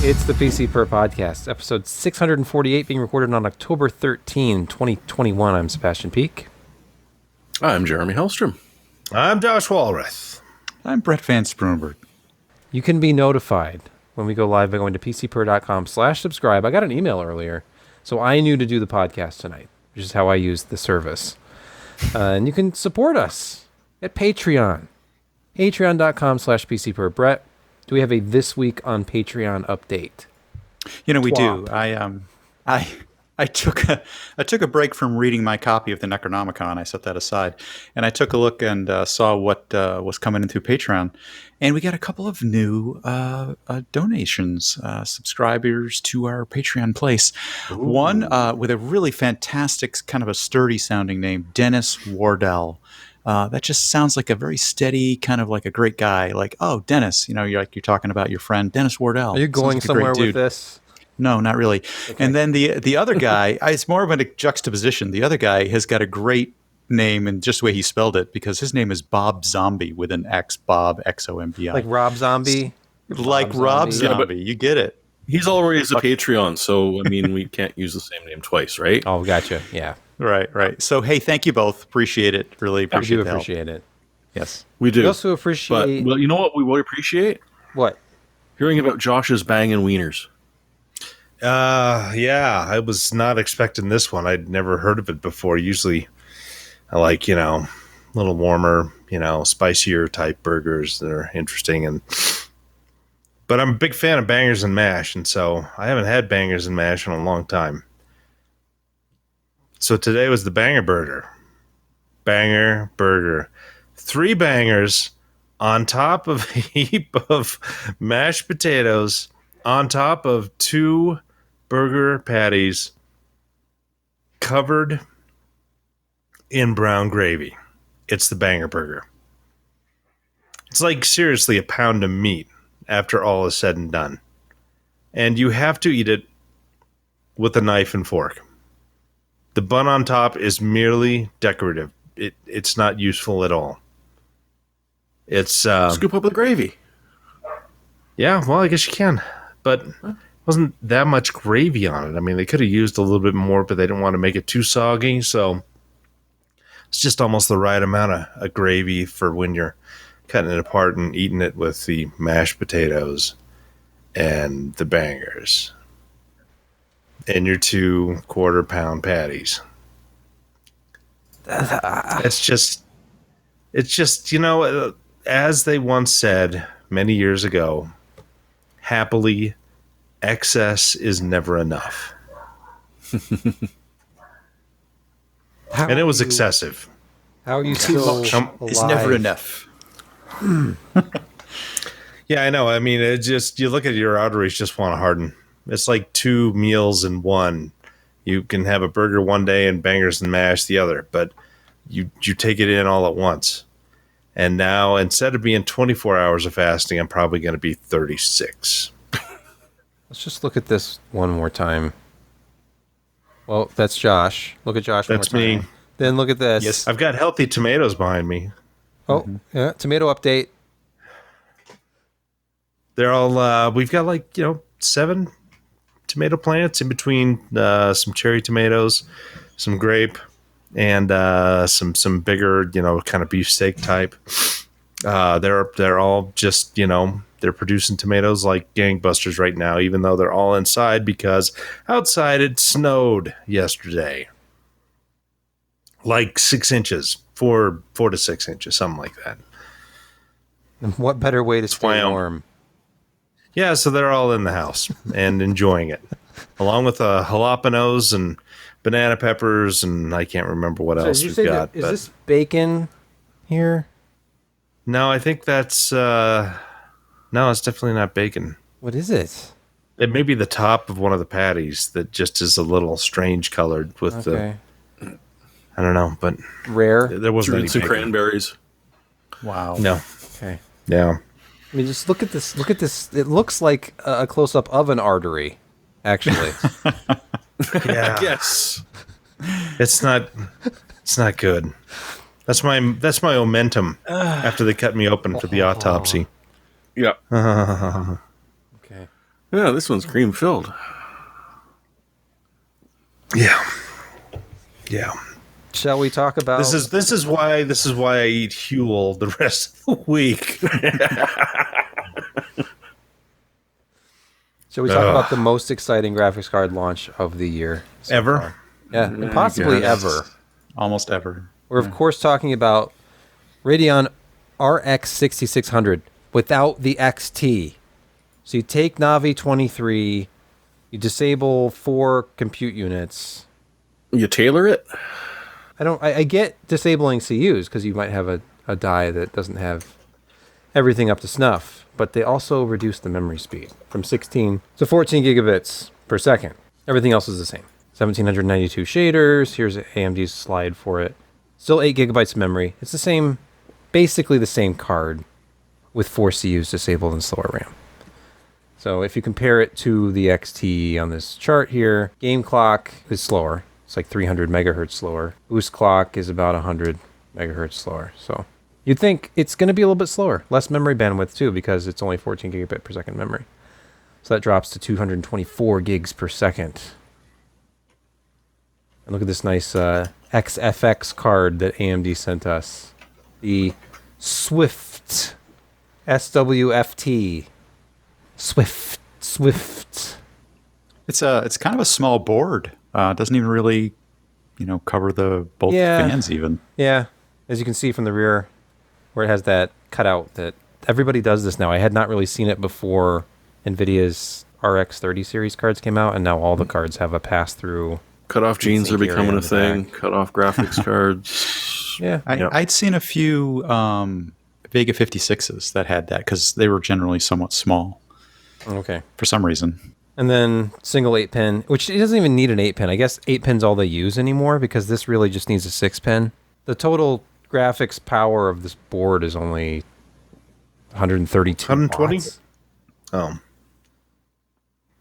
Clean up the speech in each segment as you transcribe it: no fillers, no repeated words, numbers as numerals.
It's the PC Per Podcast, episode 648, being recorded on October 13, 2021. I'm Sebastian Peak. I'm Jeremy Hellstrom. I'm Josh Walrath. I'm Brett Van Spoonberg. You can be notified when we go live by going to pcper.com/subscribe. I got an email earlier, so I knew to do the podcast tonight, which is how I use the service. And you can support us at Patreon. Patreon.com/PCPer. Brett, do we have a This Week on Patreon update? You know, we Twop. do. I took a break from reading my copy of the Necronomicon. I set that aside, and I took a look and saw what was coming in through Patreon, and we got a couple of new donations, subscribers to our Patreon place. Ooh. One with a really fantastic, kind of a sturdy sounding name, Dennis Wardell. That just sounds like a very steady, kind of like a great guy. Like, oh, Dennis, you know, you're talking about your friend Dennis Wardell. Are you going somewhere with this? No, not really. Okay. And then the other guy, it's more of a juxtaposition. The other guy has got a great name and just the way he spelled it, because his name is Bob Zombie with an X, Bob, X-O-M-B-I. Like Rob Zombie? Like Rob Zombie. Yeah, you get it. He's already a Patreon, so, I mean, we can't use the same name twice, right? Oh, gotcha. Yeah. Right. So, hey, thank you both. Appreciate it. Really appreciate it. We do appreciate it. Yes. We do. We also appreciate... But, well, you know what we will appreciate? What? Hearing about Josh's banging wieners. Yeah, I was not expecting this one. I'd never heard of it before. Usually I like, a little warmer, spicier type burgers that are interesting. But I'm a big fan of bangers and mash, and so I haven't had bangers and mash in a long time. So today was the banger burger. Banger burger. 3 bangers on top of a heap of mashed potatoes, on top of 2 burger patties covered in brown gravy. It's the banger burger. It's like seriously a pound of meat after all is said and done. And you have to eat it with a knife and fork. The bun on top is merely decorative. It's not useful at all. It's scoop up the gravy. Yeah, well, I guess you can. But wasn't that much gravy on it. I mean, they could have used a little bit more, but they didn't want to make it too soggy. So it's just almost the right amount of gravy for when you're cutting it apart and eating it with the mashed potatoes and the bangers and your 2 quarter-pound patties. It's just, as they once said many years ago, happily, excess is never enough. And it was excessive. How are you still It's never enough. Yeah, I know. I mean, it just, you look at your arteries just want to harden. It's like 2 meals in one. You can have a burger one day and bangers and mash the other, but you take it in all at once. And now, instead of being 24 hours of fasting, I'm probably going to be 36. Let's just look at this one more time. Well, that's Josh. Look at Josh one more time. That's me. Then look at this. Yes, I've got healthy tomatoes behind me. Oh, yeah. Tomato update. They're all, we've got 7 tomato plants in between some cherry tomatoes, some grape, and some bigger, kind of beefsteak type. They're all just, they're producing tomatoes like gangbusters right now, even though they're all inside because outside it snowed yesterday. Like 6 inches, 4 to 6 inches, something like that. And what better way to stay warm? Yeah, so they're all in the house and enjoying it, along with jalapenos and banana peppers, and I can't remember what else we've got. Is this bacon here? No, I think that's... no, it's definitely not bacon. What is it? It may be the top of one of the patties that just is a little strange colored with the... I don't know, but... Rare? There wasn't any some bacon. Cranberries. Wow. No. Okay. Yeah. I mean, just look at this. Look at this. It looks like a close-up of an artery, actually. Yeah. Yes. It's not good. That's my omentum after they cut me open for the autopsy. Yeah. Okay. Yeah, this one's cream filled. Yeah. Yeah. Shall we talk about This is why I eat Huel the rest of the week. Shall we talk about the most exciting graphics card launch of the year so Ever? far? Yeah, and possibly ever. Almost ever. We're of course talking about Radeon RX 6600 without the XT. So you take Navi 23, you disable 4 compute units. You tailor it? I get disabling CUs because you might have a die that doesn't have everything up to snuff, but they also reduce the memory speed from 16 to 14 gigabits per second. Everything else is the same. 1792 shaders. Here's AMD's slide for it. Still 8 gigabytes of memory. It's the same, basically the same card with 4 CUs disabled and slower RAM. So if you compare it to the XT on this chart here, game clock is slower. It's like 300 megahertz slower. Boost clock is about 100 megahertz slower. So you'd think it's going to be a little bit slower. Less memory bandwidth too, because it's only 14 gigabit per second memory. So that drops to 224 gigs per second. And look at this nice XFX card that AMD sent us. The Swift. SWFT. Swift. It's kind of a small board. It doesn't even really, cover both fans even. Yeah, as you can see from the rear, where it has that cutout. That everybody does this now. I had not really seen it before NVIDIA's RX 30 series cards came out, and now all the cards have a pass-through. Cutoff jeans are becoming a thing. back. Cutoff graphics cards. Yeah, I'd seen a few Vega 56s that had that because they were generally somewhat small okay. for some reason. And then single 8-pin, which it doesn't even need an 8-pin. I guess 8-pin's all they use anymore because this really just needs a 6-pin. The total graphics power of this board is only 132 120? watts. Oh.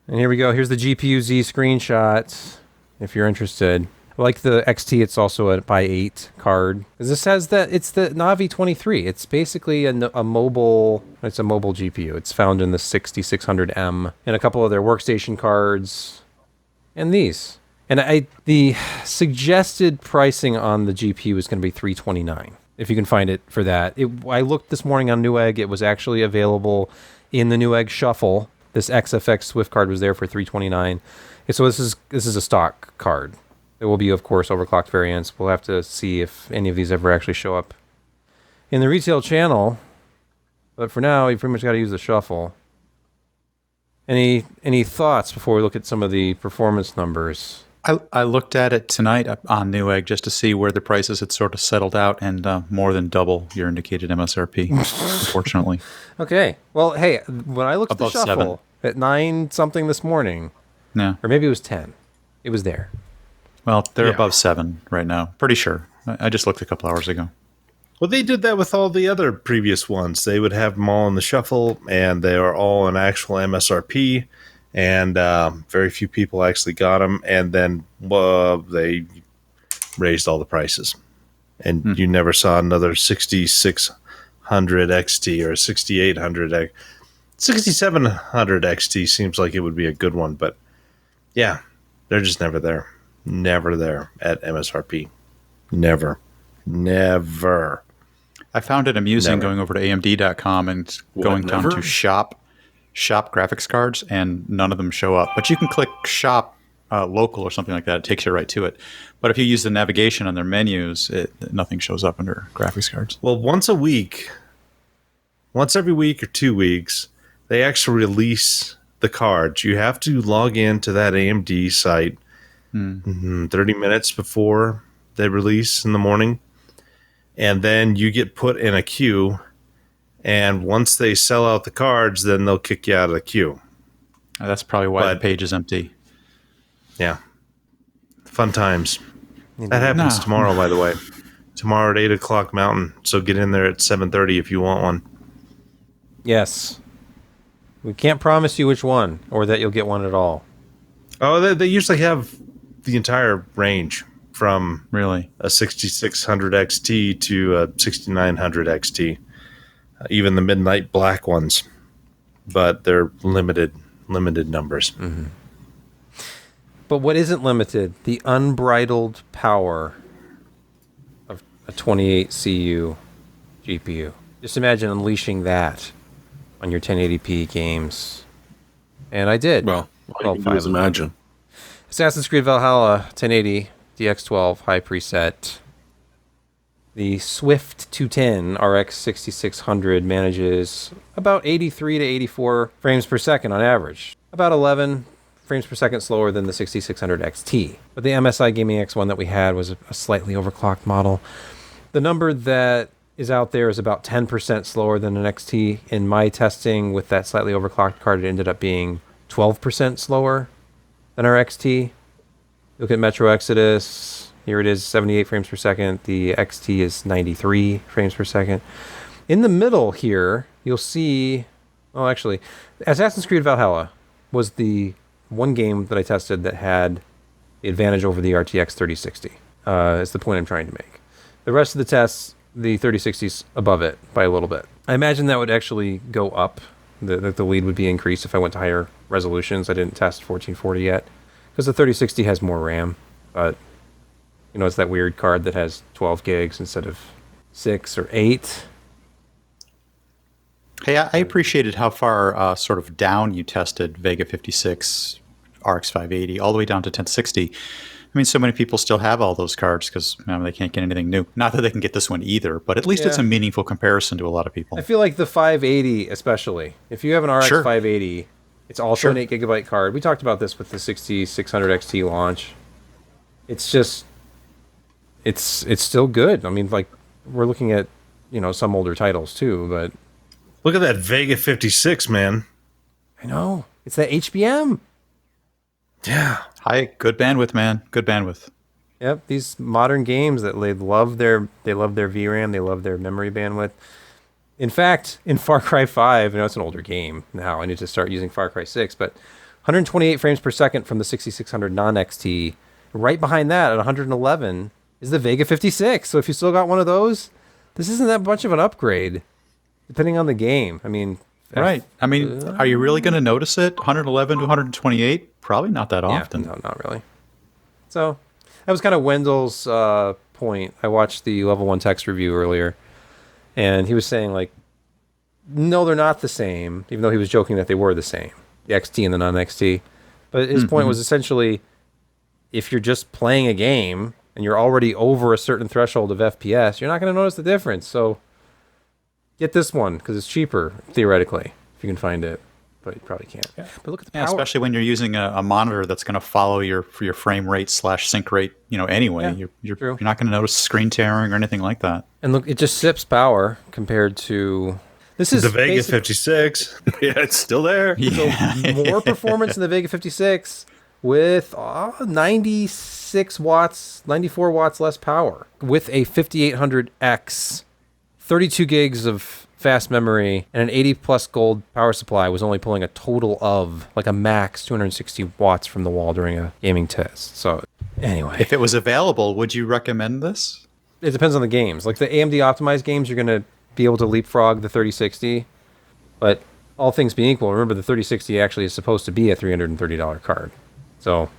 And here we go. Here's the GPU-Z screenshot, if you're interested. Like the XT, it's also a by 8 card. Because this says that it's the Navi 23. It's basically a mobile GPU. It's found in the 6600M and a couple of their workstation cards and these. And the suggested pricing on the GPU is going to be $329 if you can find it for that. I looked this morning on Newegg. It was actually available in the Newegg Shuffle. This XFX Swift card was there for $329. And so this is a stock card. There will be, of course, overclocked variants. We'll have to see if any of these ever actually show up in the retail channel. But for now, you pretty much got to use the Shuffle. Any thoughts before we look at some of the performance numbers? I looked at it tonight on Newegg just to see where the prices had sort of settled out, and more than double your indicated MSRP, unfortunately. Okay. Well, hey, when I looked Above at the Shuffle at 9-something this morning, Yeah. or maybe it was 10, it was there. Well, they're above 7 right now. Pretty sure. I just looked a couple hours ago. Well, they did that with all the other previous ones. They would have them all in the Shuffle, and they are all an actual MSRP, and very few people actually got them. And then they raised all the prices, and you never saw another 6600 XT or 6800 6700 XT. Seems like it would be a good one, but yeah, they're just never there. Never there at MSRP. Never. I found it amusing Never. going over to AMD.com and going down never? to shop graphics cards, and none of them show up. But you can click shop local or something like that. It takes you right to it. But if you use the navigation on their menus, nothing shows up under graphics cards. Well, once every week or 2 weeks, they actually release the cards. You have to log into that AMD site 30 minutes before they release in the morning. And then you get put in a queue. And once they sell out the cards, then they'll kick you out of the queue. That's probably why the But- page is empty. Yeah. Fun times. That happens tomorrow, by the way. Tomorrow at 8 o'clock Mountain. So get in there at 7:30 if you want one. Yes. We can't promise you which one, or that you'll get one at all. Oh, they usually have the entire range from Really? a 6600 XT to a 6900 XT. Even the midnight black ones. But they're limited limited numbers. But what isn't limited? The unbridled power of a 28 CU GPU. Just imagine unleashing that on your 1080p games. And I did. Well, all you can do is imagine. Assassin's Creed Valhalla 1080 DX12 high preset. The Swift 210 RX 6600 manages about 83 to 84 frames per second on average. About 11 frames per second slower than the 6600 XT. But the MSI Gaming X1 that we had was a slightly overclocked model. The number that is out there is about 10% slower than an XT. In my testing with that slightly overclocked card, it ended up being 12% slower than our XT. Look at Metro Exodus. Here it is, 78 frames per second. The XT is 93 frames per second. In the middle here, you'll see... Oh, actually, Assassin's Creed Valhalla was the one game that I tested that had the advantage over the RTX 3060. Is the point I'm trying to make. The rest of the tests, the 3060's above it by a little bit. I imagine that would actually go up. The lead would be increased if I went to higher resolutions. I didn't test 1440 yet, because the 3060 has more RAM, but... You know, it's that weird card that has 12 gigs instead of 6 or 8. Hey, I appreciated how far sort of down you tested Vega 56, RX 580, all the way down to 1060. I mean, so many people still have all those cards because they can't get anything new. Not that they can get this one either, but at least it's a meaningful comparison to a lot of people. I feel like the 580 especially. If you have an RX 580, it's also an 8 gigabyte card. We talked about this with the 6600 XT launch. It's just... It's still good. I mean, like, we're looking at, some older titles too, but... Look at that Vega 56, man. I know. It's that HBM. Yeah. Hi, good bandwidth, man. Good bandwidth. Yep, these modern games that they love their VRAM, they love their memory bandwidth. In fact, in Far Cry 5, it's an older game now. I need to start using Far Cry 6, but 128 frames per second from the 6600 non-XT. Right behind that at 111... is the Vega 56. So if you still got one of those, this isn't that much of an upgrade, depending on the game. I mean... Right. I mean, are you really going to notice it? 111 to 128? Probably not that often. No, not really. So that was kind of Wendell's point. I watched the Level 1 text review earlier, and he was saying, like, no, they're not the same, even though he was joking that they were the same, the XT and the non-XT. But his point was essentially, if you're just playing a game... and you're already over a certain threshold of FPS, you're not going to notice the difference. So get this one, because it's cheaper, theoretically, if you can find it. But you probably can't. Yeah. But look at the power. Especially when you're using a monitor that's going to follow your frame rate / sync rate, anyway. Yeah, you're not going to notice screen tearing or anything like that. And look, it just sips power compared to... This is the Vega 56. Yeah, it's still there. So more performance in the Vega 56... with 96 watts, 94 watts less power. With a 5800X, 32 gigs of fast memory, and an 80 plus gold power supply was only pulling a total of, like a max 260 watts from the wall during a gaming test. So, anyway. If it was available, would you recommend this? It depends on the games. Like the AMD optimized games, you're going to be able to leapfrog the 3060. But all things being equal, remember the 3060 actually is supposed to be a $330 card. So,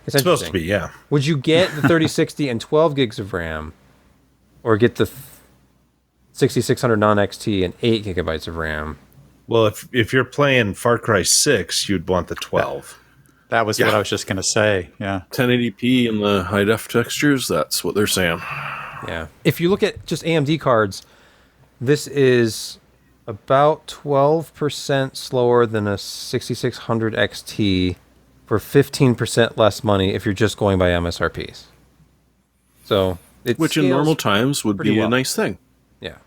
it's supposed to be, yeah. Would you get the 3060 and 12 gigs of RAM, or get the 6600 non-XT and 8 gigabytes of RAM? Well, if you're playing Far Cry 6, you'd want the 12. That was what I was just going to say, yeah. 1080p and the high def textures, that's what they're saying. Yeah. If you look at just AMD cards, this is about 12% slower than a 6600 XT, for 15% less money if you're just going by MSRPs. So which in normal times would be a nice thing. Yeah.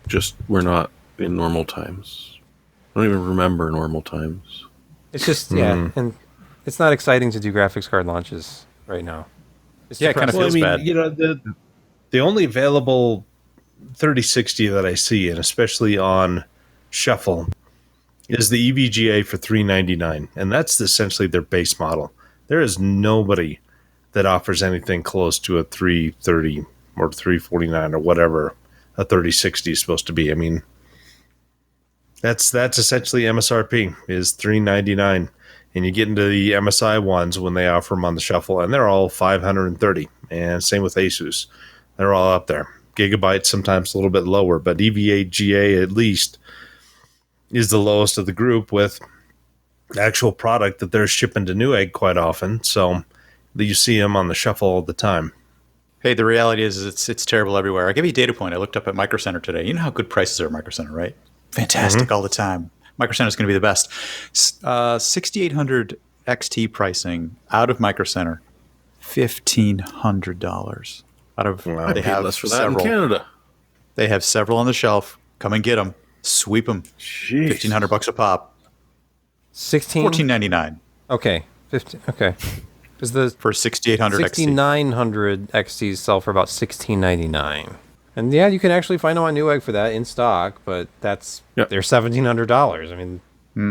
Just we're not in normal times. I don't even remember normal times. It's just and it's not exciting to do graphics card launches right now. It's it kind of feels bad. The only available 3060 that I see, and especially on Shuffle, is the EVGA for $399, and that's essentially their base model. There is nobody that offers anything close to a 330 or 349 or whatever a 3060 is supposed to be. I mean, That's essentially MSRP is $399, and you get into the MSI ones when they offer them on the shuffle, and they're all $530. And same with Asus, they're all up there. Gigabyte sometimes a little bit lower, but EVGA at least is the lowest of the group with actual product that they're shipping to Newegg quite often. So you see them on the shuffle all the time. Hey, the reality is it's terrible everywhere. I'll give you a data point. I looked up at Micro Center today. You know how good prices are at Micro Center, right? Fantastic all the time. Micro Center is going to be the best. 6800 XT pricing out of Micro Center, $1,500. Out of they have less for several. that in Canada. They have several on the shelf. Come and get them. Sweep them. Jeez. $1,500 a pop. 16? $1,499 Okay. 15. Okay. Because the for 6800 XT. 6900 XTs sell for about $16.99. And yeah, you can actually find them on Newegg for that in stock, but they're $1,700. I mean,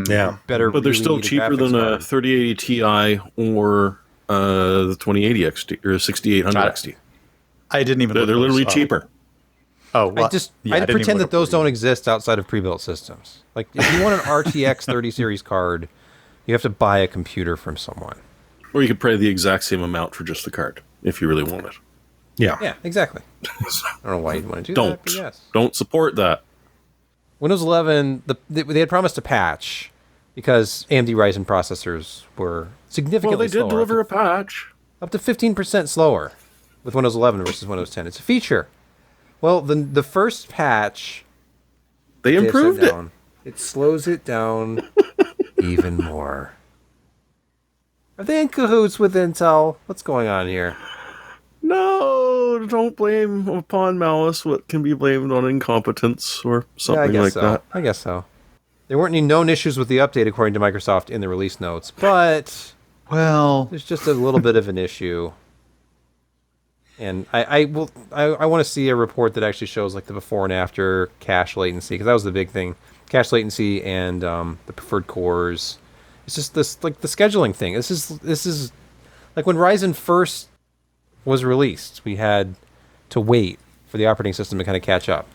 Yeah. better. But they're really still need cheaper graphics than a card. 3080 Ti or the 2080 XT or 6800 XT. I didn't even. They're look those literally up. cheaper. Oh, well, I yeah, I'd didn't even pretend look that those up don't exist outside of pre-built systems. Like, if you want an RTX 30 series card, you have to buy a computer from someone. Or you could pay the exact same amount for just the card if you really want it. Yeah. Yeah, exactly. I don't know why you'd want to do Don't. that, but yes. Don't support that. Windows 11, they had promised a patch because AMD Ryzen processors were significantly Well, they did slower, deliver a patch. up to 15% slower with Windows 11 versus Windows 10. It's a feature. Well, the first patch, They they have improved set it. down. It slows it down even more. Are they in cahoots with Intel? What's going on here? No, don't blame upon malice what can be blamed on incompetence or something I guess like so. that. I guess so. There weren't any known issues with the update, according to Microsoft, in the release notes, but Well, there's just a little bit of an issue. And I want to see a report that actually shows like the before and after cache latency, because that was the big thing. Cache latency and the preferred cores. It's just this, like, the scheduling thing. This is like when Ryzen first was released, we had to wait for the operating system to kind of catch up.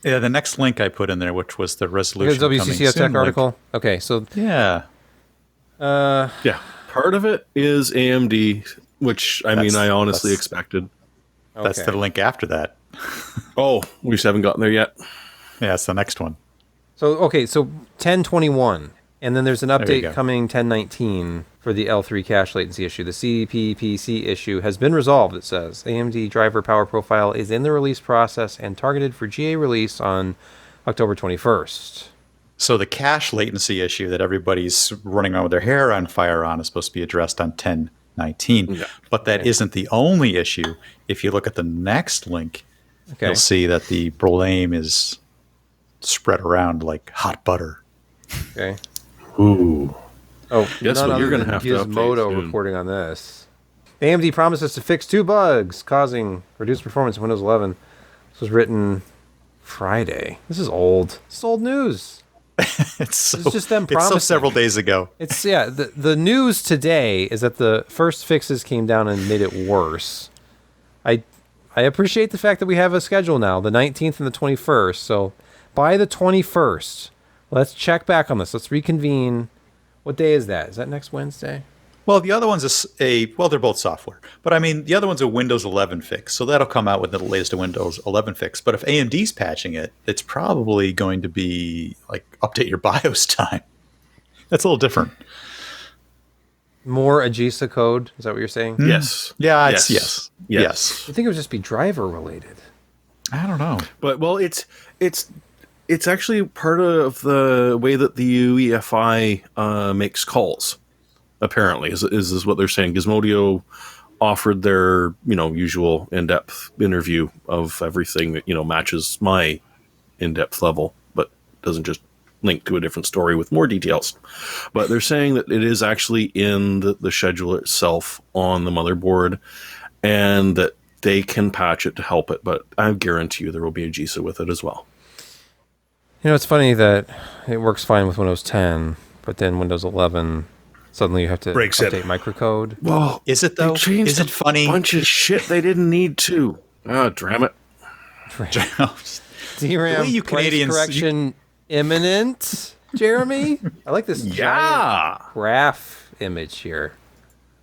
yeah, the next link I put in there, which was the Here's resolution coming WCCO soon Tech link. article. Okay, so Yeah, Yeah, part of it is AMD, which I mean, I honestly that's- expected. that's okay. the link after that. Oh, we just haven't gotten there yet. Yeah, it's the next one. So 1021, and then there's an you update go. coming 1019 for the L3 cache latency issue. The CPPC issue has been resolved, it says. AMD driver power profile is in the release process and targeted for GA release on October 21st. So the cache latency issue that everybody's running around with their hair on fire on is supposed to be addressed on 1019. Yeah. But that isn't the only issue. If you look at the next link, Okay. you'll see that the blame is spread around like hot butter. Okay. Ooh. Oh, Guess none what other you're gonna than have to update Gizmodo soon. reporting on this. AMD promises to fix 2 bugs causing reduced performance in Windows 11. This was written Friday. This is old. This is old news. It's so, just them it's so promising. several days ago. It's the news today is that the first fixes came down and made it worse. I appreciate the fact that we have a schedule now, the 19th and the 21st. So by the 21st, let's check back on this. Let's reconvene. What day is that? Is that next Wednesday? Well, the other one's they're both software. But I mean, the other one's a Windows 11 fix. So that'll come out with the latest Windows 11 fix. But if AMD's patching it, it's probably going to be like update your BIOS time. That's a little different. More AGISA code? Is that what you're saying? Yes. Yeah, Yes. yes. Yes. I think it would just be driver related. I don't know. But well, it's actually part of the way that the UEFI makes calls. Apparently, is what they're saying. Gizmodo offered their usual in-depth interview of everything that matches my in-depth level, but doesn't just link to a different story with more details. But they're saying that it is actually in the scheduler itself on the motherboard, and that they can patch it to help it. But I guarantee you there will be a GISA with it as well. It's funny that it works fine with Windows 10, but then Windows 11, suddenly you have to Breaks it. update microcode. Well, Is it though? they changed Is it funny? a bunch of shit they didn't need to. Ah, damn it. DRAM way you price Canadians- correction imminent, Jeremy. I like this Yeah. giant graph image here.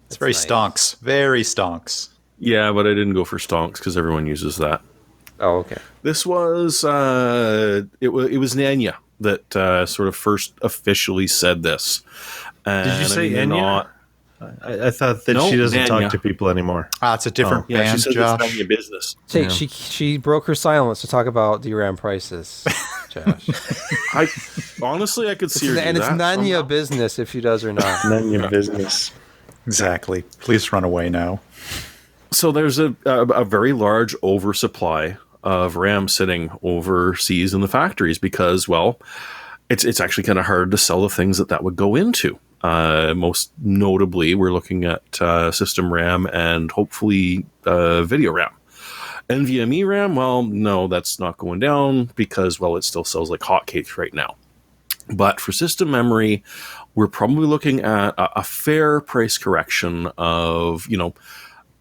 It's very nice. stonks. Very stonks. Yeah, but I didn't go for stonks because everyone uses that. Oh, okay. This was it was Nanya that sort of first officially said this. Did you say they're Enya? I thought that No, she doesn't Nanya. talk to people anymore. It's a different Yeah, she band, said Josh. it's Nanya business. Say, she broke her silence to talk about DRAM prices, Josh. I honestly, I could see her do And it's that none your somehow. business if she does or not. None of your business. Exactly. Please run away now. So there's a very large oversupply of RAM sitting overseas in the factories because, well, it's actually kind of hard to sell the things that would go into. Most notably, we're looking at system RAM and hopefully video RAM. NVMe RAM, well, no, that's not going down because, well, it still sells like hotcakes right now. But for system memory, we're probably looking at a fair price correction of,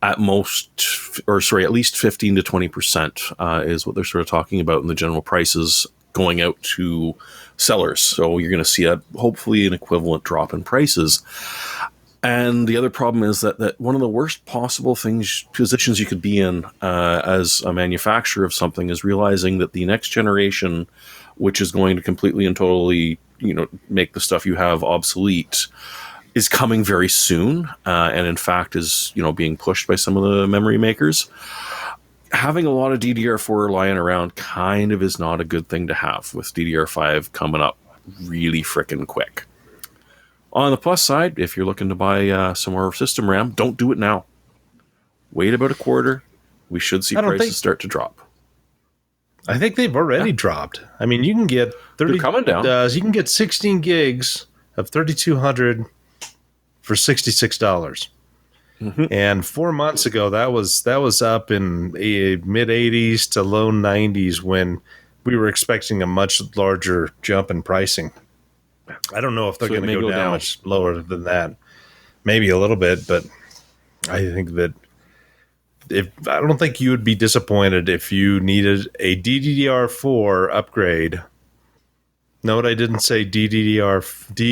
at least 15 to 20% is what they're sort of talking about in the general prices going out to sellers. So you're going to see hopefully an equivalent drop in prices. And the other problem is that one of the worst possible positions you could be in as a manufacturer of something is realizing that the next generation, which is going to completely and totally, make the stuff you have obsolete, is coming very soon, and in fact is being pushed by some of the memory makers. Having a lot of DDR4 lying around kind of is not a good thing to have, with DDR5 coming up really frickin' quick. On the plus side, if you're looking to buy some more system RAM, don't do it now. Wait about a quarter. We should see prices start to drop. I think they've already dropped. I mean, you can get 30. They're coming down. You can get 16 gigs of 3200 for $66. Mm-hmm. And 4 months ago, that was up in mid 80s to low 90s when we were expecting a much larger jump in pricing. I don't know if they're going to go down much lower than that. Maybe a little bit, but I think that I don't think you would be disappointed if you needed a DDR4 upgrade. Note I didn't say DDR5.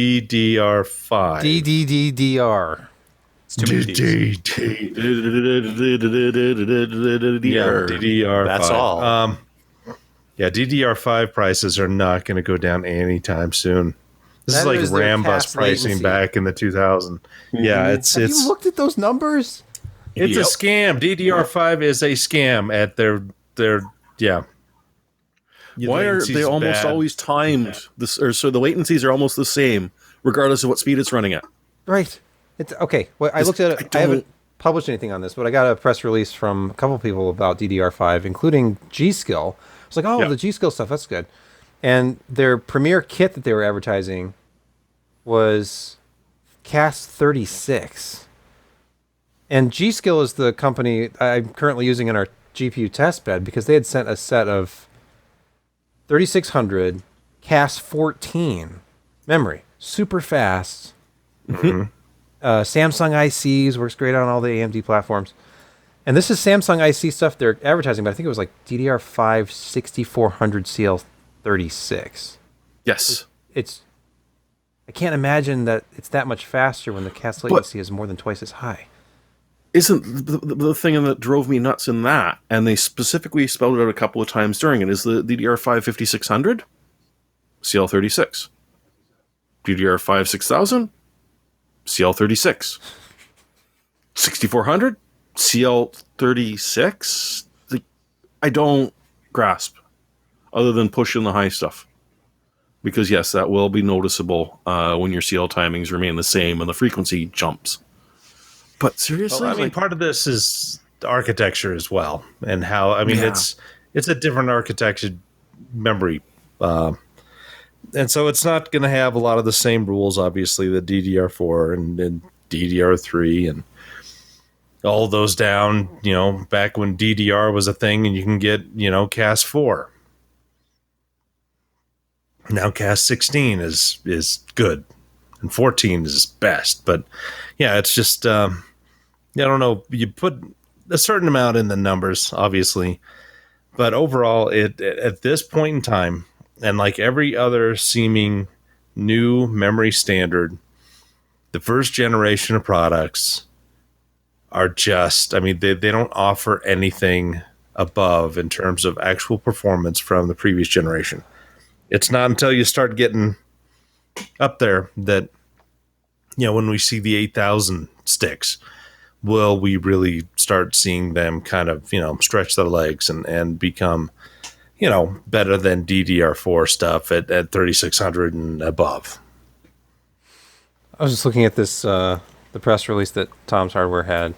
DDDR. It's too many Ds. DDR5. That's all. Yeah, DDR5 prices are not going to go down anytime soon. This is That like is their RAM bus cast pricing latency. back in the 2000s. Yeah, Have you looked at those numbers? it's a scam. DDR5 is a scam at their yeah. Why are Latency's they almost bad. always timed? So the latencies are almost the same, regardless of what speed it's running at. Right. It's okay. Well, I looked at it. I haven't published anything on this, but I got a press release from a couple people about DDR5, including G-Skill. I was like, oh, the G-Skill stuff, that's good. And their premier kit that they were advertising was CAS 36. And G-Skill is the company I'm currently using in our GPU test bed because they had sent a set of 3600 CAS 14 memory. Super fast. Mm-hmm. Samsung ICs works great on all the AMD platforms. And this is Samsung IC stuff they're advertising, but I think it was like DDR5 6400 CL36. Yes. I can't imagine that it's that much faster when the CAS latency is more than twice as high. Isn't the thing that drove me nuts in that, and they specifically spelled it out a couple of times during it, is the DDR5 5600 CL36. DDR5 6000 CL36. 6400 CL36. I don't grasp, other than pushing the high stuff. Because yes, that will be noticeable when your CL timings remain the same and the frequency jumps. But seriously, Well, I mean, part of this is architecture as well, and how it's a different architecture memory, and so it's not going to have a lot of the same rules. Obviously, the DDR4 and DDR3 and all those down. Back when DDR was a thing, and you can get CAS 4. Now CAS 16 is good, and 14 is best. But yeah, it's just I don't know. You put a certain amount in the numbers, obviously, but overall, at this point in time, And like every other seeming new memory standard, the first generation of products are just, I mean, they don't offer anything above in terms of actual performance from the previous generation. It's not until you start getting up there that, when we see the 8000 sticks, will we really start seeing them kind of, stretch their legs and become, better than DDR4 stuff at 3600 and above. I was just looking at this, the press release that Tom's Hardware had.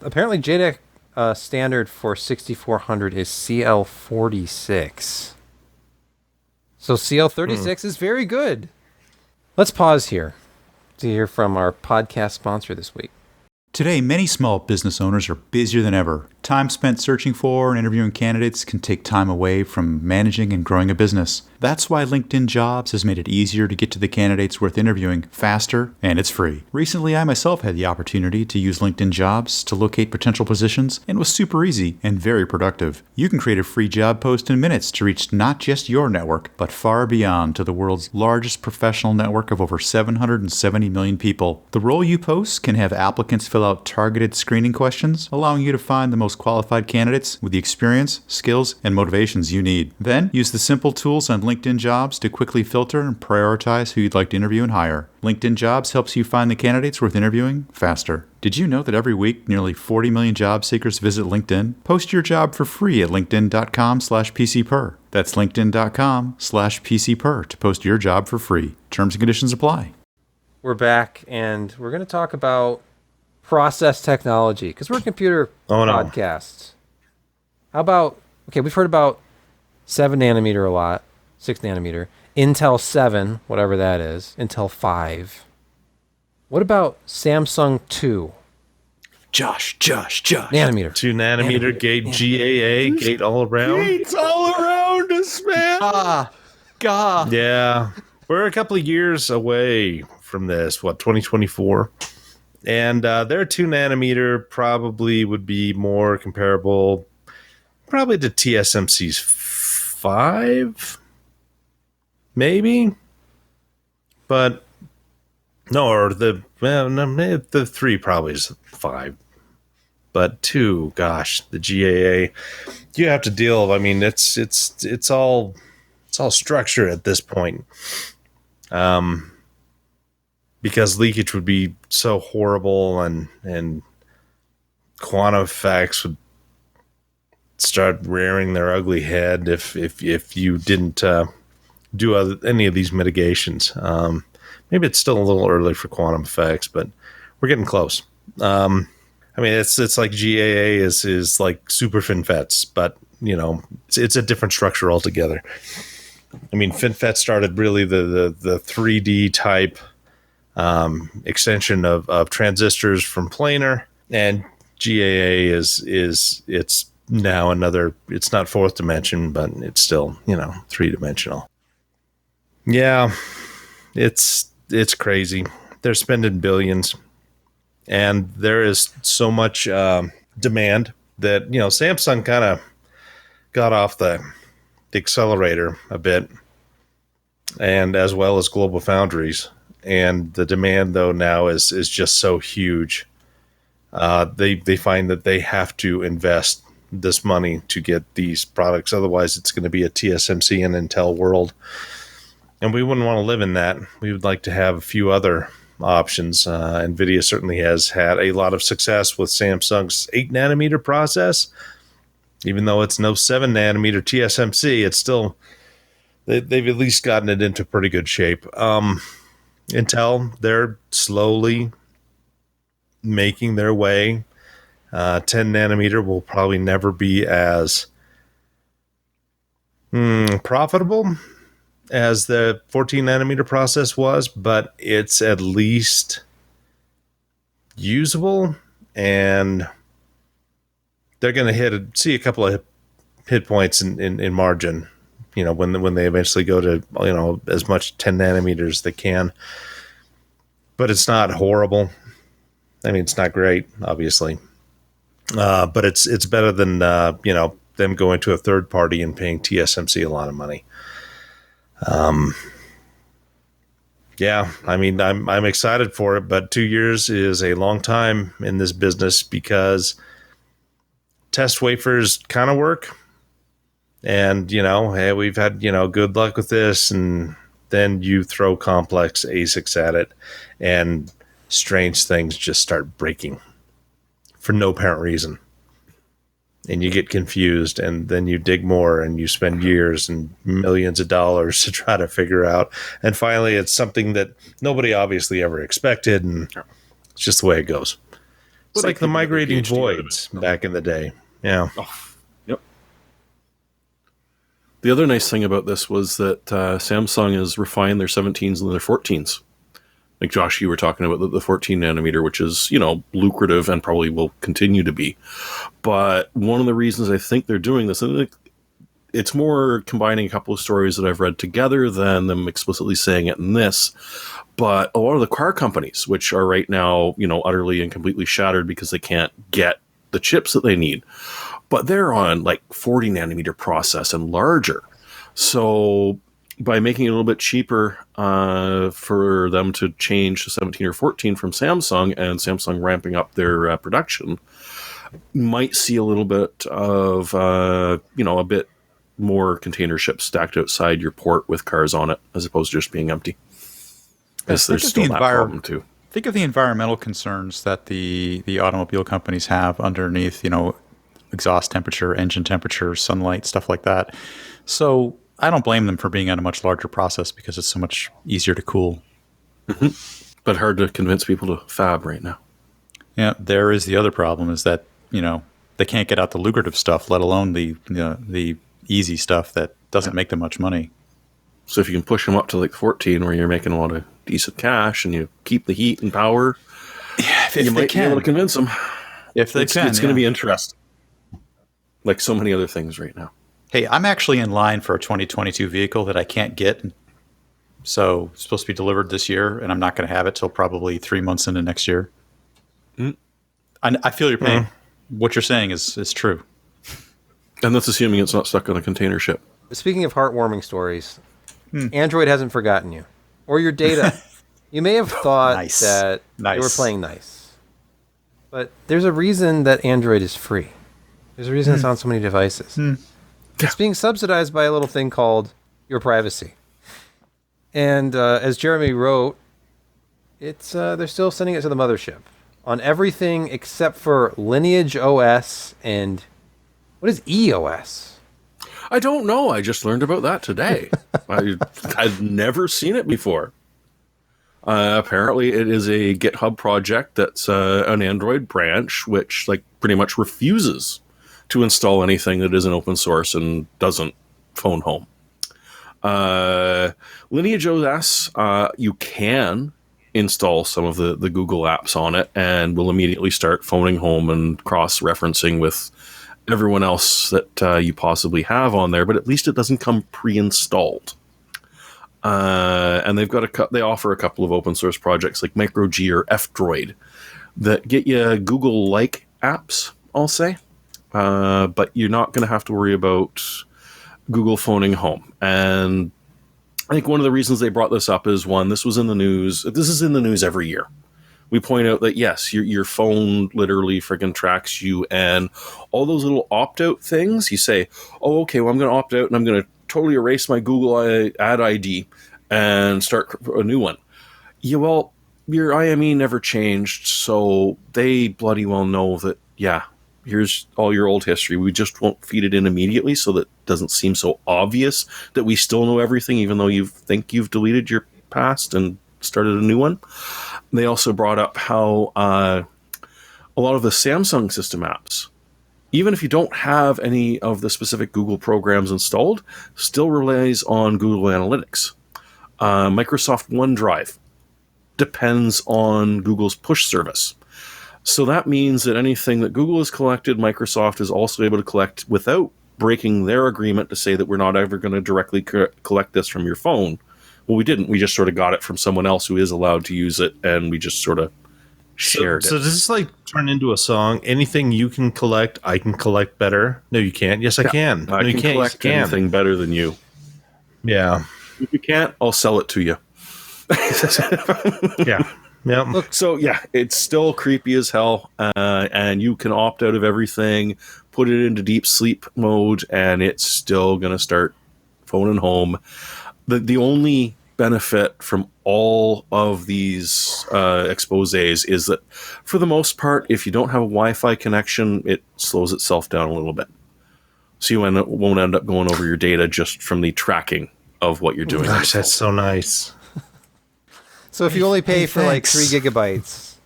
Apparently, JEDEC standard for 6400 is CL46. So CL36 is very good. Let's pause here to hear from our podcast sponsor this week. Today, many small business owners are busier than ever. Time spent searching for and interviewing candidates can take time away from managing and growing a business. That's why LinkedIn Jobs has made it easier to get to the candidates worth interviewing faster, and it's free. Recently, I myself had the opportunity to use LinkedIn Jobs to locate potential positions, and it was super easy and very productive. You can create a free job post in minutes to reach not just your network, but far beyond to the world's largest professional network of over 770 million people. The role you post can have applicants fill out targeted screening questions, allowing you to find the most qualified candidates with the experience, skills, and motivations you need. Then, use the simple tools on LinkedIn Jobs to quickly filter and prioritize who you'd like to interview and hire. LinkedIn Jobs helps you find the candidates worth interviewing faster. Did you know that every week, nearly 40 million job seekers visit LinkedIn? Post your job for free at linkedin.com/PCPer. That's linkedin.com/PCPer to post your job for free. Terms and conditions apply. We're back, and we're going to talk about process technology, because we're a computer podcast. How about, we've heard about 7 nanometer a lot, 6 nanometer, Intel 7, whatever that is, Intel 5. What about Samsung 2? Josh. Nanometer. 2 nanometer gate, GAA, gate all around. Gates all around us, man. God. Yeah. We're a couple of years away from this, 2024? And their 2 nanometer probably would be more comparable, probably to TSMC's 5, maybe. But no, or the 3 probably is 5. But 2, gosh, the GAA, you have to deal. I mean, it's all structure at this point. Because leakage would be so horrible, and quantum effects would start rearing their ugly head if you didn't do any of these mitigations. Maybe it's still a little early for quantum effects, but we're getting close. I mean, it's like GAA is like super FinFETs, but it's a different structure altogether. I mean, FinFET started really the 3D type extension of transistors from planar, and GAA it's now another. It's not 4th dimension, but it's still 3-dimensional. Yeah, it's crazy. They're spending billions, and there is so much demand that Samsung kind of got off the accelerator a bit, and as well as Global Foundries. And the demand, though, now is just so huge. They find that they have to invest this money to get these products. Otherwise, it's going to be a TSMC and Intel world. And we wouldn't want to live in that. We would like to have a few other options. NVIDIA certainly has had a lot of success with Samsung's 8 nanometer process. Even though it's no 7 nanometer TSMC, it's still, they've at least gotten it into pretty good shape. Intel, they're slowly making their way. 10 nanometer will probably never be as profitable as the 14 nanometer process was, but it's at least usable, and they're going to see a couple of hit points in margin. When they eventually go to as much 10 nanometers as they can, but it's not horrible. I mean, it's not great, obviously, but it's better than them going to a third party and paying TSMC a lot of money. Yeah, I mean, I'm excited for it, but 2 years is a long time in this business because test wafers kind of work. And, hey, we've had, good luck with this. And then you throw complex ASICs at it and strange things just start breaking for no apparent reason. And you get confused, and then you dig more and you spend years and millions of dollars to try to figure out. And finally, it's something that nobody obviously ever expected. And it's just the way it goes. It's like the migrating voids back in the day. Yeah. Oh, yep. The other nice thing about this was that Samsung has refined their 17s and their 14s. Like Josh, you were talking about the 14 nanometer, which is, lucrative and probably will continue to be. But one of the reasons I think they're doing this, and it's more combining a couple of stories that I've read together than them explicitly saying it in this. But a lot of the car companies, which are right now, utterly and completely shattered because they can't get the chips that they need, but they're on like 40 nanometer process and larger. So by making it a little bit cheaper for them to change to 17 or 14 from Samsung, and Samsung ramping up their production, might see a little bit of, a bit more container ships stacked outside your port with cars on it, as opposed to just being empty. Because there's still that problem too. Think of the environmental concerns that the automobile companies have underneath, exhaust temperature, engine temperature, sunlight, stuff like that. So I don't blame them for being on a much larger process because it's so much easier to cool. Mm-hmm. But hard to convince people to fab right now. Yeah, there is the other problem is that, they can't get out the lucrative stuff, let alone the easy stuff that doesn't make them much money. So if you can push them up to like 14 where you're making a lot of decent cash and you keep the heat and power, you might be able to convince them. If they can. It's going to be interesting. Like so many other things right now. Hey, I'm actually in line for a 2022 vehicle that I can't get. So it's supposed to be delivered this year, and I'm not going to have it till probably 3 months into next year. Mm. I feel your pain. What you're saying is true. And that's assuming it's not stuck on a container ship. Speaking of heartwarming stories, Android hasn't forgotten you. Or your data. You may have thought that they were playing nice. But there's a reason that Android is free. There's a reason it's on so many devices. It's being subsidized by a little thing called your privacy. And as Jeremy wrote, it's they're still sending it to the mothership on everything except for Lineage OS and what is EOS? I don't know. I just learned about that today. I've never seen it before. Apparently, it is a GitHub project that's an Android branch, which pretty much refuses to install anything that isn't open source and doesn't phone home. Lineage OS, you can install some of the Google apps on it and will immediately start phoning home and cross-referencing with everyone else that you possibly have on there, but at least it doesn't come pre-installed. And they offer a couple of open source projects like MicroG or F-Droid that get you Google-like apps, I'll say. But you're not going to have to worry about Google phoning home. And I think one of the reasons they brought this up is, one, this was in the news. This is in the news every year. We point out that, yes, your phone literally friggin' tracks you, and all those little opt-out things, you say, oh, okay, well, I'm going to opt out, and I'm going to totally erase my Google Ad ID and start a new one. Yeah, well, your IME never changed, so they bloody well know that, yeah, here's all your old history. We just won't feed it in immediately so that it doesn't seem so obvious that we still know everything, even though you think you've deleted your past and started a new one. They also brought up how a lot of the Samsung system apps, even if you don't have any of the specific Google programs installed, still relies on Google Analytics. Microsoft OneDrive depends on Google's push service. So that means that anything that Google has collected, Microsoft is also able to collect without breaking their agreement to say that we're not ever going to directly collect this from your phone. Well, we didn't. We just sort of got it from someone else who is allowed to use it, and we just sort of shared it. So does this turn into a song? Anything you can collect, I can collect better. No, you can't. Yes, I can. No, I can collect anything better than you. Yeah. If you can't, I'll sell it to you. Yeah. Yep. So yeah, it's still creepy as hell, and you can opt out of everything, put it into deep sleep mode, and it's still gonna start phoning home. The only benefit from all of these exposés is that, for the most part, if you don't have a Wi-Fi connection, it slows itself down a little bit, so you won't end up going over your data just from the tracking of what you're doing. Gosh, that's so nice. So if you only pay for like 3 gigabytes,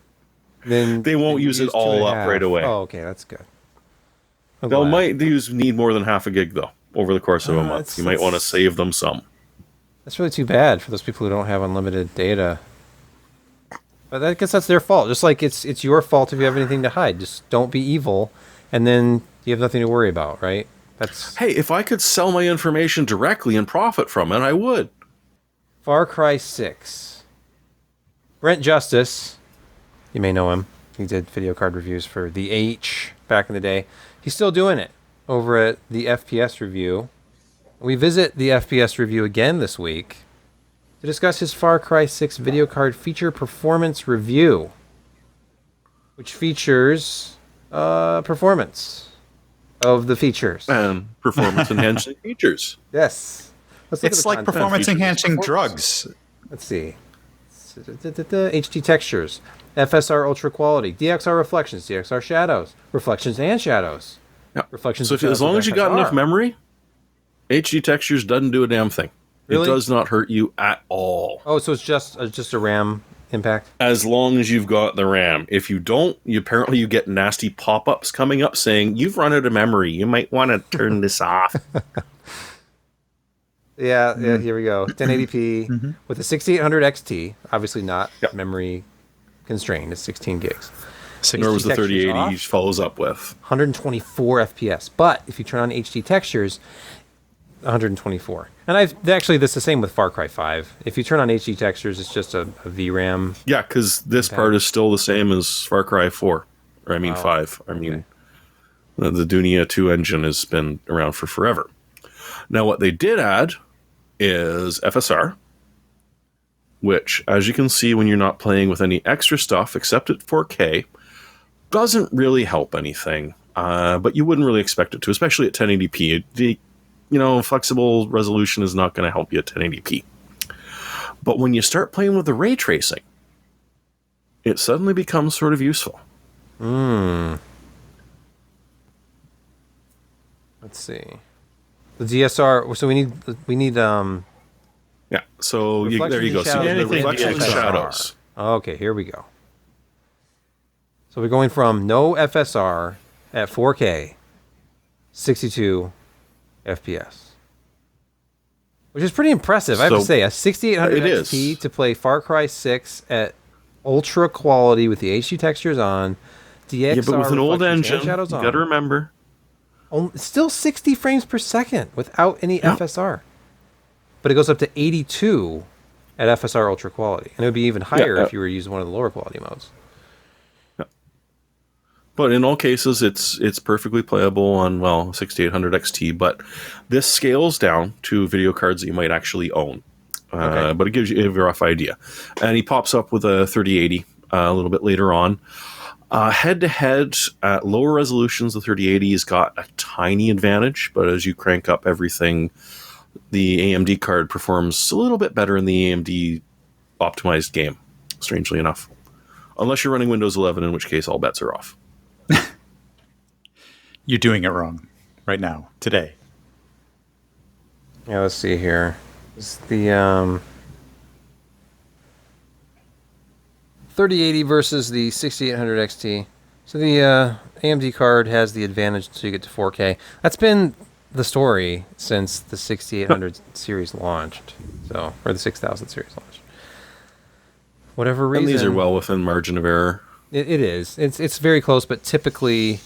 then They won't use it all up right away. Oh, okay, that's good. Need more than half a gig though over the course of a month. You might want to save them some. That's really too bad for those people who don't have unlimited data. But I guess that's their fault. Just like it's your fault if you have anything to hide. Just don't be evil, and then you have nothing to worry about, right? Hey, if I could sell my information directly and profit from it, I would. Far Cry 6. Brent Justice, you may know him. He did video card reviews for the H back in the day. He's still doing it over at the FPS Review. We visit the FPS Review again this week to discuss his Far Cry 6 video card feature performance review, which features performance of the features. And performance enhancing features. Yes. Let's look It's at the like content. performance enhancing drugs. Let's see. HD textures, FSR ultra quality, DXR reflections, DXR shadows, reflections and shadows. Yeah. Reflections. So and shadows as long with as you got FSR. enough memory, HD textures doesn't do a damn thing. Really? It does not hurt you at all. Oh, so it's just a RAM impact. As long as you've got the RAM. If you don't, you get nasty pop-ups coming up saying you've run out of memory. You might want to turn this off. Yeah, here we go. 1080p with a 6800 XT. Obviously not memory constrained. It's 16 gigs. Nor was the textures 3080 off. he follows up with. 124 FPS. But if you turn on HD textures, 124. And this is the same with Far Cry 5. If you turn on HD textures, it's just a VRAM. Yeah, because this part is still the same as Far Cry 4. Or I mean 5. I mean, the Dunia 2 engine has been around for forever. Now, what they did add is FSR, which, as you can see when you're not playing with any extra stuff except at 4K, doesn't really help anything. But you wouldn't really expect it to, especially at 1080p. Flexible resolution is not going to help you at 1080p. But when you start playing with the ray tracing, it suddenly becomes sort of useful. Let's see. The DSR. So we need. Yeah. So there you go. So Reflections the and reflections and FSR. shadows. Okay, here we go. So we're going from no FSR at 4K, 62 FPS, which is pretty impressive. I have to say, a 6800 it is. XT to play Far Cry 6 at ultra quality with the HD textures on, DXR Yeah, but with an old reflections and engine, shadows you on. got to remember. Still 60 frames per second without any FSR. But it goes up to 82 at FSR ultra quality. And it would be even higher if you were using one of the lower quality modes. Yeah. But in all cases, it's perfectly playable on, 6800 XT. But this scales down to video cards that you might actually own. But it gives you a rough idea. And he pops up with a 3080 a little bit later on. Head-to-head, at lower resolutions, the 3080's got a tiny advantage, but as you crank up everything, the AMD card performs a little bit better in the AMD optimized game, strangely enough. Unless you're running Windows 11, in which case all bets are off. You're doing it wrong right now, today. Yeah, let's see here. It's the 3080 versus the 6800 XT. So the AMD card has the advantage until you get to 4K. That's been the story since the 6800 series launched. Or the 6000 series launched. Whatever reason. And these are well within margin of error. It is. It's very close, but typically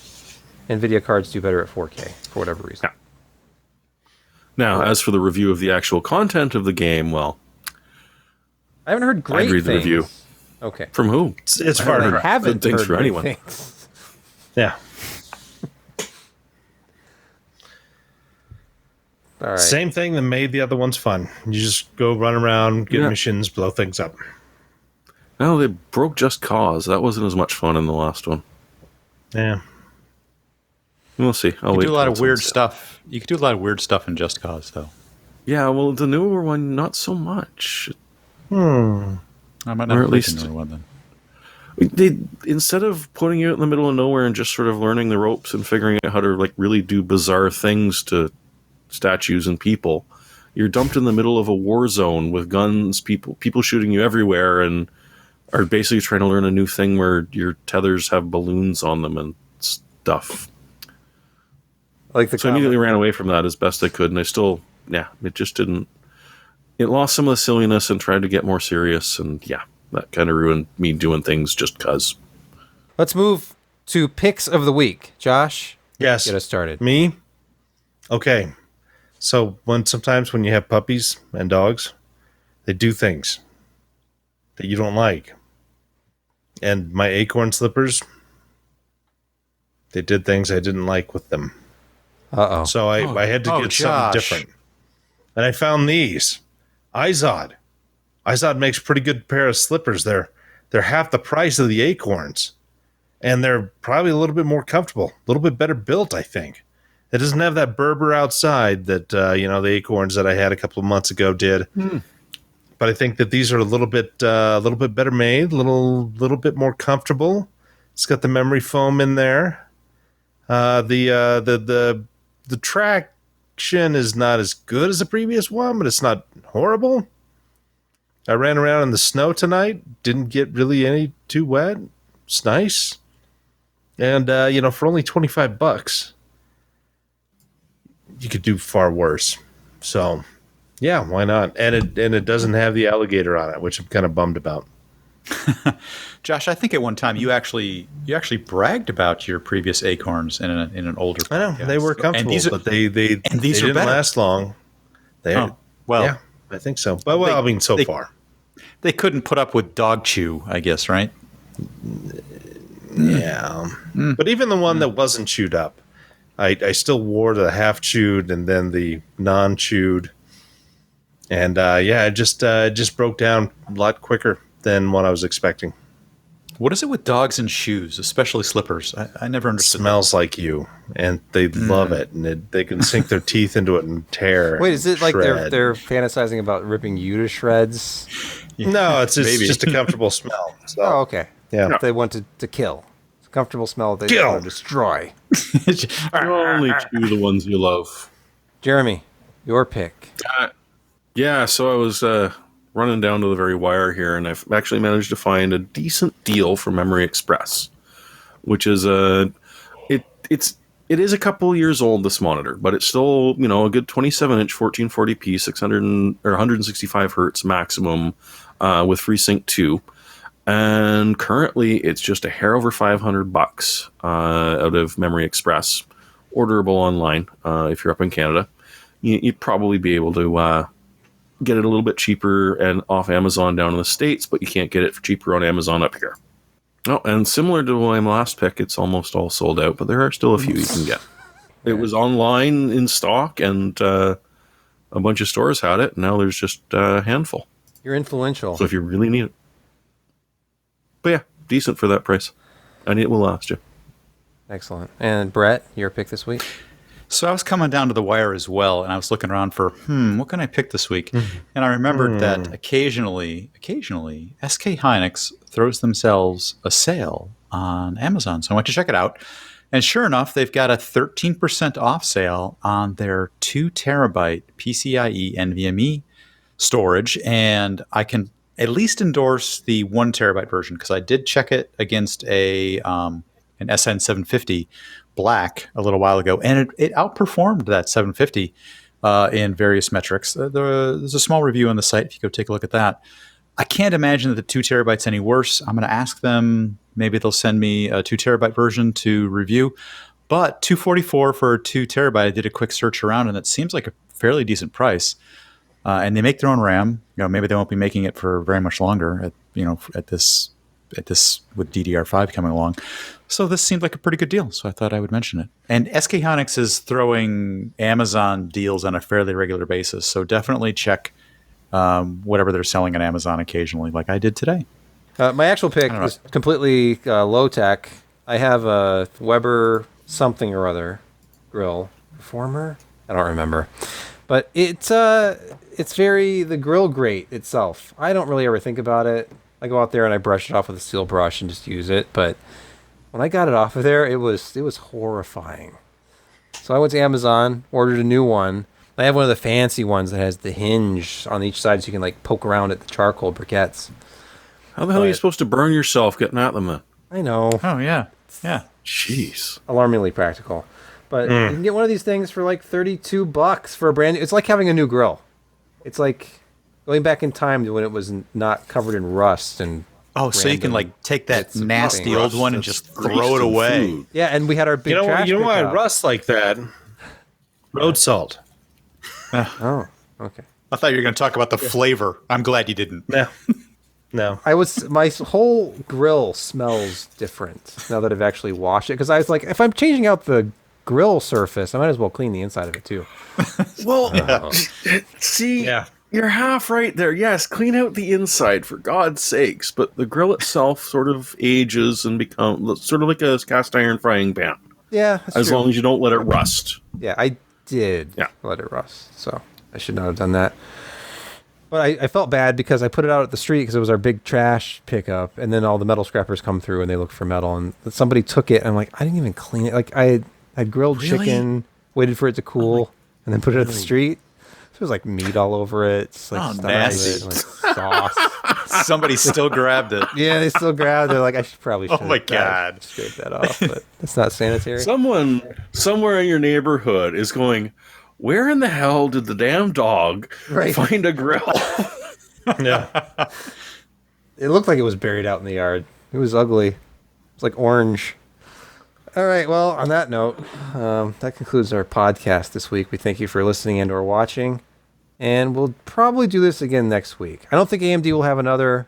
NVIDIA cards do better at 4K for whatever reason. Yeah. Now, as for the review of the actual content of the game, well, I haven't heard great I'd read the things. review. Okay. From who? It's Far I Cry. haven't Good things heard for great anyone. things. Yeah. All right. Same thing that made the other ones fun. You just go run around, get missions, blow things up. No, they broke Just Cause. That wasn't as much fun in the last one. Yeah. We'll see. You could do a lot of weird stuff. You could do a lot of weird stuff in Just Cause, though. Yeah, well, the newer one, not so much. I might not Or have at played least- the newer one then. They, instead of putting you out in the middle of nowhere and just sort of learning the ropes and figuring out how to like really do bizarre things to statues and people, you're dumped in the middle of a war zone with guns, people shooting you everywhere, and are basically trying to learn a new thing where your tethers have balloons on them and stuff. Like the So I immediately ran away from that as best I could, and I still, it just didn't. It lost some of the silliness and tried to get more serious, and that kind of ruined me doing things just cuz. Let's move to picks of the week. Josh, Yes. get us started. Me? Okay. So sometimes when you have puppies and dogs, they do things that you don't like. And my acorn slippers, they did things I didn't like with them. Uh-oh. So I had to get something Josh. different. And I found these. Izod. Izod makes a pretty good pair of slippers. They're half the price of the acorns. And they're probably a little bit more comfortable, a little bit better built, I think. It doesn't have that Berber outside that the acorns that I had a couple of months ago did. But I think that these are a little bit better made, a little bit more comfortable. It's got the memory foam in there. The traction is not as good as the previous one, but it's not horrible. I ran around in the snow tonight. Didn't get really any too wet. It's nice. And for only $25, you could do far worse. So, yeah, why not? And it doesn't have the alligator on it, which I'm kind of bummed about. Josh, I think at one time you actually bragged about your previous acorns in an older podcast. I know they were comfortable, but they these are didn't better. last long. Well, Yeah, I think so. But so far, they couldn't put up with dog chew, I guess, right? yeah. But even the one that wasn't chewed up, I still wore the half chewed and then the non chewed, and it just broke down a lot quicker than what I was expecting. What is it with dogs and shoes, especially slippers? I never understood. Smells like you, and they love it, and they can sink their teeth into it and tear. Wait, is it like shred. they're fantasizing about ripping you to shreds? No, it's Maybe. just a comfortable smell. So, Oh, okay. Yeah. If they want to kill. It's a comfortable smell they Kill. want to destroy. You only chew the ones you love. Jeremy, your pick. So I was running down to the very wire here, and I've actually managed to find a decent deal for Memory Express, which is it is a couple years old, this monitor, but it's still a good 27-inch 1440p 165 hertz maximum with FreeSync 2. And currently, it's just a hair over $500 out of Memory Express, orderable online if you're up in Canada. You'd probably be able to get it a little bit cheaper and off Amazon down in the States, but you can't get it for cheaper on Amazon up here. Oh, and similar to my last pick, it's almost all sold out, but there are still a few you can get. It was online in stock, and a bunch of stores had it. Now there's just a handful. You're influential. So if you really need it. But yeah, decent for that price. And it will last you. Excellent. And Brett, your pick this week? So I was coming down to the wire as well, and I was looking around for, what can I pick this week? And I remembered that occasionally, SK Hynix throws themselves a sale on Amazon. So I went to check it out. And sure enough, they've got a 13% off sale on their 2 terabyte PCIe NVMe storage. And I can at least endorse the 1 terabyte version because I did check it against an SN750 Black a little while ago, and it outperformed that 750 in various metrics. There's a small review on the site if you go take a look at that. I can't imagine that the 2 terabytes any worse. I'm going to ask them. Maybe they'll send me a 2 terabyte version to review. But $244 for a 2 terabyte, I did a quick search around, and it seems like a fairly decent price. And they make their own RAM. Maybe they won't be making it for very much longer at this at this with DDR5 coming along. So this seemed like a pretty good deal, so I thought I would mention it. And SK Hynix is throwing Amazon deals on a fairly regular basis, so definitely check whatever they're selling on Amazon occasionally, like I did today. My actual pick is completely low tech. I have a Weber something or other grill reformer. I don't remember, but it's the grill grate itself. I don't really ever think about it. I go out there and I brush it off with a steel brush and just use it. But when I got it off of there, it was horrifying. So I went to Amazon, ordered a new one. I have one of the fancy ones that has the hinge on each side so you can like poke around at the charcoal briquettes. How the hell are you supposed to burn yourself getting at them then? I know. Oh, yeah. Yeah. Jeez. Alarmingly practical. But you can get one of these things for like $32 for a brand new... It's like having a new grill. It's like going back in time to when it was not covered in rust and... Oh, so you can like take that It's nasty rust. old one and just throw it away. Yeah, and we had our big trash You know why it pickup. rusts like that? Road salt. Oh, okay. I thought you were going to talk about the flavor. I'm glad you didn't. No. No. My whole grill smells different now that I've actually washed it. Because I was like, if I'm changing out the grill surface, I might as well clean the inside of it too. Well, see, you're half right there. Yes, clean out the inside for God's sakes. But the grill itself sort of ages and becomes sort of like a cast iron frying pan. Yeah, that's As true. long as you don't let it rust. Yeah, I did let it rust, so I should not have done that. But I felt bad because I put it out at the street because it was our big trash pickup, and then all the metal scrappers come through and they look for metal, and somebody took it, and I'm like, I didn't even clean it. Like I'd grilled chicken, waited for it to cool, and then put it at the street. So there's like meat all over it. It's like stuff nasty. out of it, like sauce. Somebody still grabbed it. Yeah, they still grabbed it. Like I probably should. Oh my God. Scrape that off, but that's not sanitary. Someone somewhere in your neighborhood is going, where in the hell did the damn dog find a grill? Yeah. It looked like it was buried out in the yard. It was ugly. It was like orange. All right. Well, on that note, that concludes our podcast this week. We thank you for listening and or watching. And we'll probably do this again next week. I don't think AMD will have another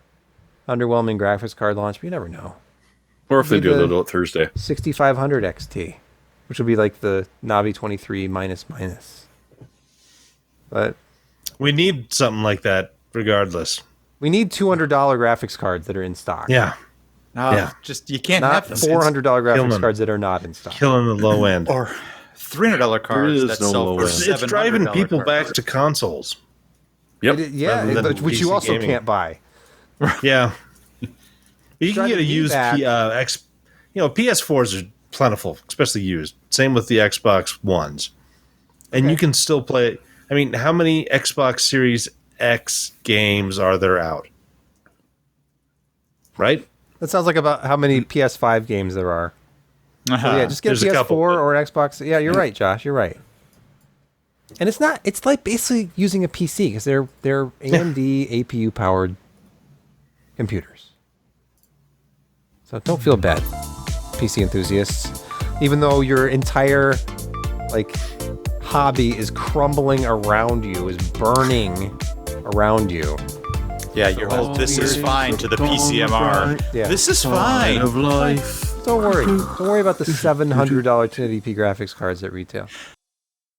underwhelming graphics card launch, but you never know. Or if they do, they'll do it Thursday. 6500 XT, which will be like the Navi 23 minus. But We need something like that regardless. we need $200 graphics cards that are in stock. Yeah. Just you can't Not have $400 killing graphics them. cards that are not in stock. Killing the low end. or $300 cards is that no sell low for end. It's driving $700 people cards. back to consoles. Yep. Rather than Which you PC also gaming. can't buy. Yeah. You can get a Driving me used back. PS4s are plentiful, especially used. Same with the Xbox Ones. And you can still play. I mean, how many Xbox Series X games are there out? Right? That sounds like about how many PS5 games there are. So yeah, just get There's a a PS4 couple, but- or an Xbox. Yeah, you're right, Josh. You're right. And it's not. It's like basically using a PC because they're AMD APU powered computers. So don't feel bad, PC enthusiasts. Even though your entire hobby is crumbling around you, is burning around you. Yeah, your whole this is fine to the PCMR. Yeah. This is fine. Of life. Don't worry. Don't worry about the $700 1080p graphics cards at retail.